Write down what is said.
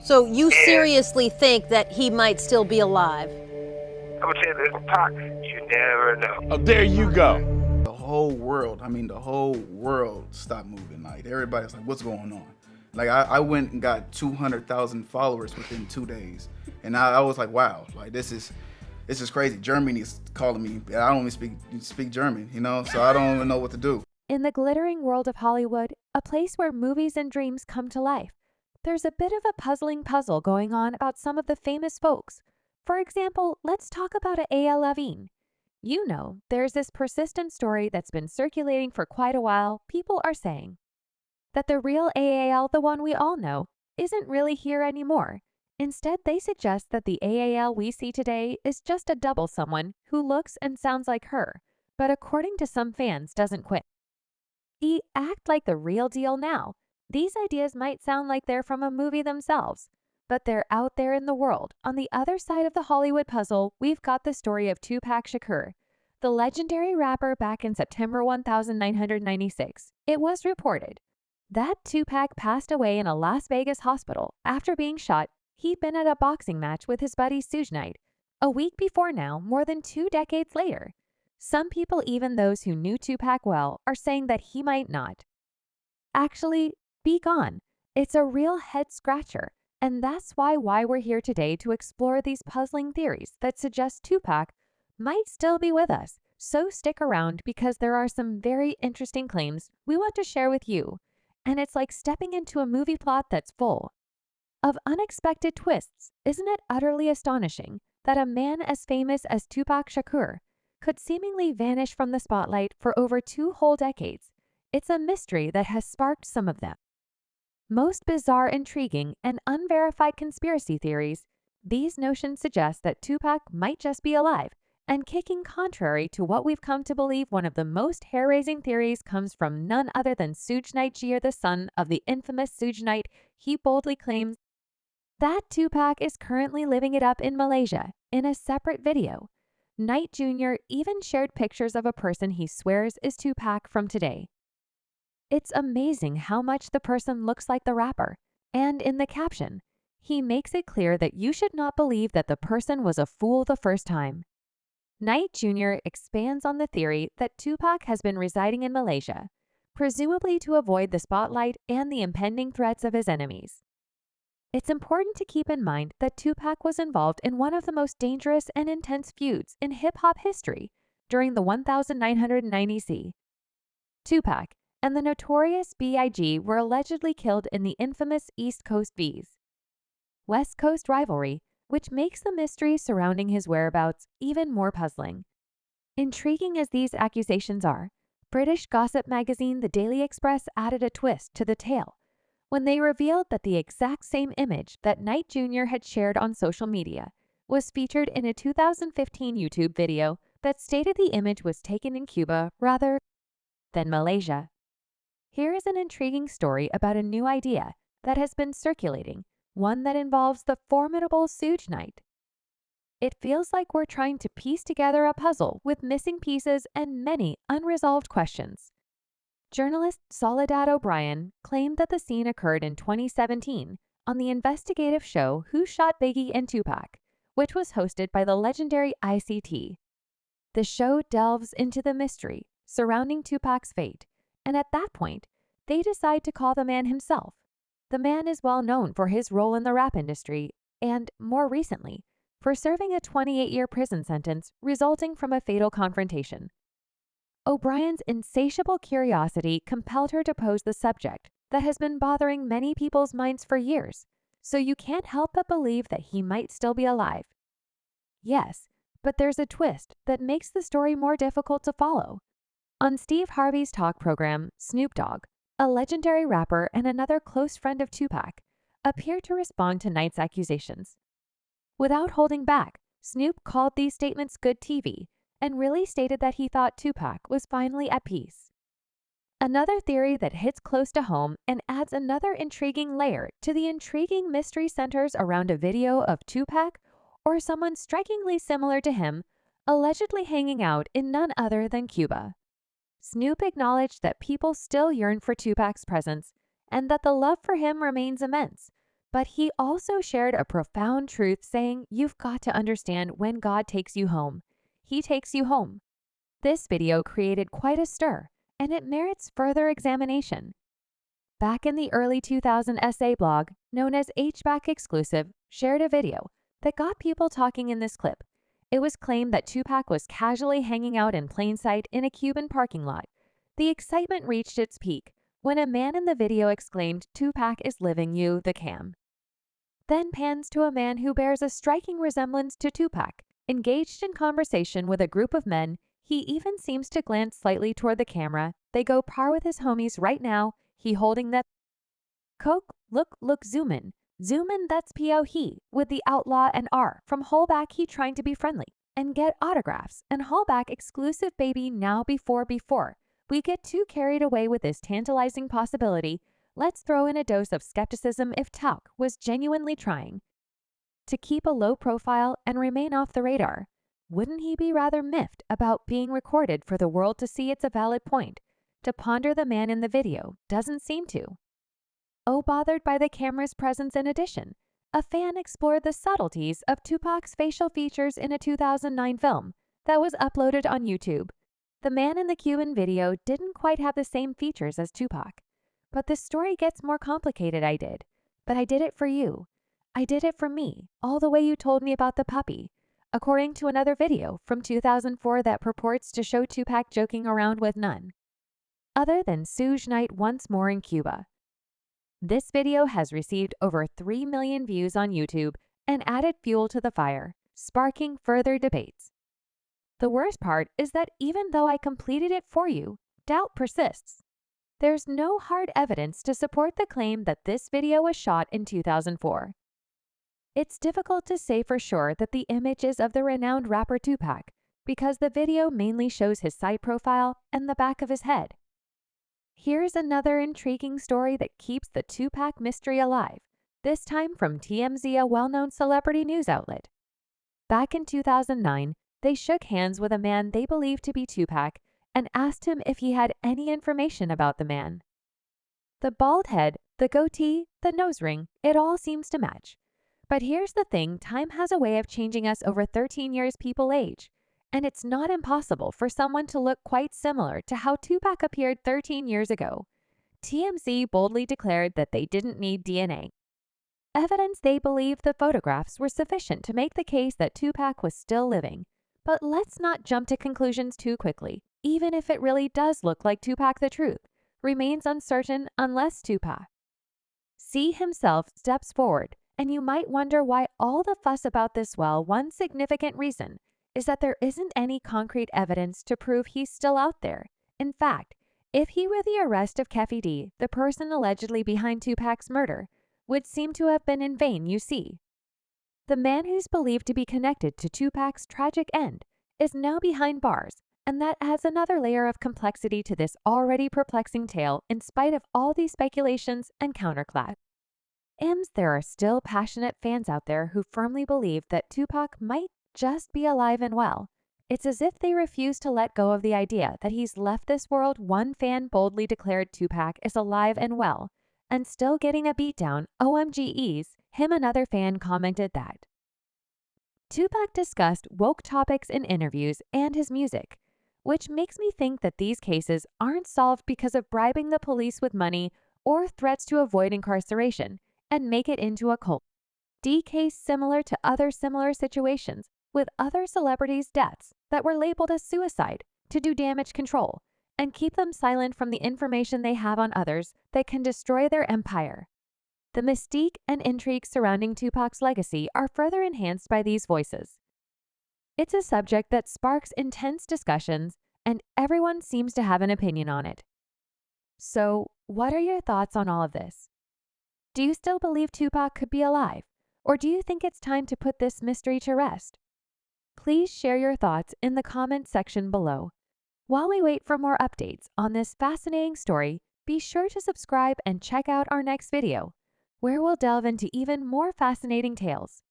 So you And seriously think that he might still be alive? I would say this, Pac, you never know. Oh, there you go. The whole world, the whole world stopped moving. Like, everybody's like, what's going on? Like, I went and got 200,000 followers within 2 days. And I was like, wow, like, this is crazy. Germany's calling me. I don't even speak German, so I don't even know what to do. In the glittering world of Hollywood, a place where movies and dreams come to life, there's a bit of a puzzling puzzle going on about some of the famous folks. For example, let's talk about Avril Lavigne. You know, there's this persistent story that's been circulating for quite a while. People are saying that the real AAL, the one we all know, isn't really here anymore. Instead, they suggest that the AAL we see today is just a double someone who looks and sounds like her, but according to some fans doesn't quit. They act like the real deal now. These ideas might sound like they're from a movie themselves, but they're out there in the world. On the other side of the Hollywood puzzle, we've got the story of Tupac Shakur, the legendary rapper. Back in September 1996, it was reported that Tupac passed away in a Las Vegas hospital after being shot. He'd been at a boxing match with his buddy Suge Knight a week before now, more than 2 decades later. Some people, even those who knew Tupac well, are saying that he might not actually be gone. It's a real head-scratcher, and that's why we're here today, to explore these puzzling theories that suggest Tupac might still be with us. So stick around, because there are some very interesting claims we want to share with you, and it's like stepping into a movie plot that's full of unexpected twists. Isn't it utterly astonishing that a man as famous as Tupac Shakur could seemingly vanish from the spotlight for over 2 whole decades? It's a mystery that has sparked some of them most bizarre, intriguing, and unverified conspiracy theories. These notions suggest that Tupac might just be alive and kicking, contrary to what we've come to believe. One of the most hair-raising theories comes from none other than Suge Knight Jr., the son of the infamous Suge Knight. He boldly claims that Tupac is currently living it up in Malaysia. In a separate video, Knight Jr. even shared pictures of a person he swears is Tupac from today. It's amazing how much the person looks like the rapper, and in the caption, he makes it clear that you should not believe that the person was a fool the first time. Knight Jr. expands on the theory that Tupac has been residing in Malaysia, presumably to avoid the spotlight and the impending threats of his enemies. It's important to keep in mind that Tupac was involved in one of the most dangerous and intense feuds in hip-hop history during the 1990s. Tupac and the notorious B.I.G. were allegedly killed in the infamous East Coast vs. West Coast rivalry, which makes the mystery surrounding his whereabouts even more puzzling. Intriguing as these accusations are, British gossip magazine The Daily Express added a twist to the tale when they revealed that the exact same image that Knight Jr. had shared on social media was featured in a 2015 YouTube video that stated the image was taken in Cuba rather than Malaysia. Here is an intriguing story about a new idea that has been circulating, one that involves the formidable Suge Knight. It feels like we're trying to piece together a puzzle with missing pieces and many unresolved questions. Journalist Soledad O'Brien claimed that the scene occurred in 2017 on the investigative show Who Shot Biggie and Tupac, which was hosted by the legendary ICT. The show delves into the mystery surrounding Tupac's fate, and at that point, they decide to call the man himself. The man is well known for his role in the rap industry and, more recently, for serving a 28-year prison sentence resulting from a fatal confrontation. O'Brien's insatiable curiosity compelled her to pose the subject that has been bothering many people's minds for years, so you can't help but believe that he might still be alive. Yes, but there's a twist that makes the story more difficult to follow. On Steve Harvey's talk program, Snoop Dogg, a legendary rapper and another close friend of Tupac, appeared to respond to Knight's accusations. Without holding back, Snoop called these statements good TV and really stated that he thought Tupac was finally at peace. Another theory that hits close to home and adds another intriguing layer to the intriguing mystery centers around a video of Tupac or someone strikingly similar to him allegedly hanging out in none other than Cuba. Snoop acknowledged that people still yearn for Tupac's presence and that the love for him remains immense, But he also shared a profound truth saying you've got to understand when God takes you home. He takes you home. This video created quite a stir, and it merits further examination. Back in the early 2000s, essay blog known as HBack Exclusive shared a video that got people talking in this clip. It was claimed that Tupac was casually hanging out in plain sight in a Cuban parking lot. The excitement reached its peak when a man in the video exclaimed, "Tupac is living you the cam." Then pans to a man who bears a striking resemblance to Tupac. Engaged in conversation with a group of men, he even seems to glance slightly toward the camera. They go par with his homies right now, he holding that Coke, look, zoom in, that's P.O. he, with the outlaw and R, from Holback he trying to be friendly, and get autographs, and Holback exclusive baby now before. We get too carried away with this tantalizing possibility. Let's throw in a dose of skepticism if Tauk was genuinely trying to keep a low profile and remain off the radar. Wouldn't he be rather miffed about being recorded for the world to see? It's a valid point to ponder. The man in the video doesn't seem to. Bothered by the camera's presence. In addition, a fan explored the subtleties of Tupac's facial features in a 2009 film that was uploaded on YouTube. The man in the Cuban video didn't quite have the same features as Tupac. But the story gets more complicated. I did it for you. I did it for me, all the way you told me about the puppy. According to another video from 2004 that purports to show Tupac joking around with none other than Suge Knight once more in Cuba. This video has received over 3 million views on YouTube and added fuel to the fire, sparking further debates. The worst part is that even though I completed it for you, doubt persists. There's no hard evidence to support the claim that this video was shot in 2004. It's difficult to say for sure that the image is of the renowned rapper Tupac because the video mainly shows his side profile and the back of his head. Here's another intriguing story that keeps the Tupac mystery alive, this time from TMZ, a well-known celebrity news outlet. Back in 2009, they shook hands with a man they believed to be Tupac and asked him if he had any information about the man. The bald head, the goatee, the nose ring, it all seems to match. But here's the thing, time has a way of changing us. Over 13 years people age, and it's not impossible for someone to look quite similar to how Tupac appeared 13 years ago. TMZ boldly declared that they didn't need DNA evidence. They believed the photographs were sufficient to make the case that Tupac was still living. But let's not jump to conclusions too quickly. Even if it really does look like Tupac, the truth remains uncertain unless Tupac C himself steps forward. And you might wonder why all the fuss about this. Well, one significant reason is that there isn't any concrete evidence to prove he's still out there. In fact, if he were the arrest of Keffe D, the person allegedly behind Tupac's murder, would seem to have been in vain. You see, the man who's believed to be connected to Tupac's tragic end is now behind bars, and that adds another layer of complexity to this already perplexing tale. In spite of all these speculations and counterclaims, there are still passionate fans out there who firmly believe that Tupac might just be alive and well. It's as if they refuse to let go of the idea that he's left this world. One fan boldly declared Tupac is alive and well and still getting a beatdown. OMG's him. Another fan commented that Tupac discussed woke topics in interviews and his music, which makes me think that these cases aren't solved because of bribing the police with money or threats to avoid incarceration and make it into a cult case similar to other similar situations with other celebrities' deaths that were labeled as suicide to do damage control and keep them silent from the information they have on others that can destroy their empire. The mystique and intrigue surrounding Tupac's legacy are further enhanced by these voices. It's a subject that sparks intense discussions, and everyone seems to have an opinion on it. So, what are your thoughts on all of this? Do you still believe Tupac could be alive, or do you think it's time to put this mystery to rest? Please share your thoughts in the comments section below. While we wait for more updates on this fascinating story, be sure to subscribe and check out our next video, where we'll delve into even more fascinating tales.